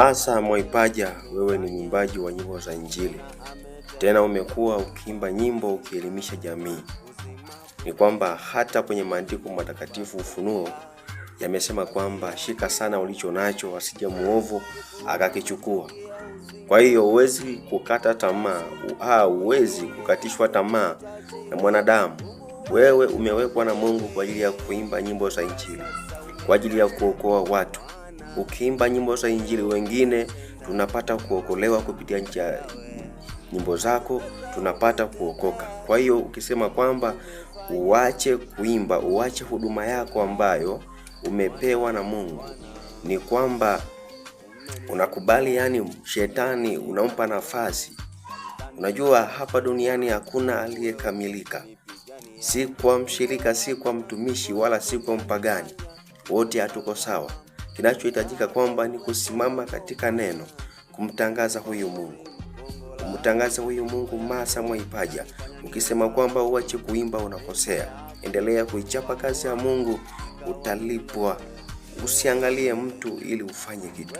Asa Mwaipaja, wewe ni mwimbaji wa nyimbo za Injili. Tena umekuwa ukiimba nyimbo ukielimisha jamii. Ni kwamba hata kwenye maandiko matakatifu Ufunuo yamesema kwamba shika sana ulicho nacho asije muovu akakichukua. Kwa hiyo huwezi kukata tamaa, huwezi kukatishwa tamaa na mwanadamu. Wewe umewekwa na Mungu kwa ajili ya kuimba nyimbo za Injili, kwa ajili ya kuokoa watu. Ukiimba nyimbo za Injili, wengine tunapata kuokolewa kupitia nyimbo zako, tunapata kuokoka. Kwa hiyo ukisema kwamba uache kuimba, uache huduma yako ambayo umepewa na Mungu, ni kwamba unakubali shetani unampa nafasi. Unajua hapa duniani hakuna aliyekamilika. Si kwa mshirika, si kwa mtumishi, wala si kwa mpagani. Wote hatuko sawa. Kinachohitajika kwamba ni kusimama katika neno, kumtangaza huyu Mungu. Kumtangaza huyu Mungu. Asa Mwaipaja, ukisema kwamba uache kuimba unakosea. Endelea kuichapa kazi ya Mungu, utalipwa. Usiangalie mtu ili ufanye kitu.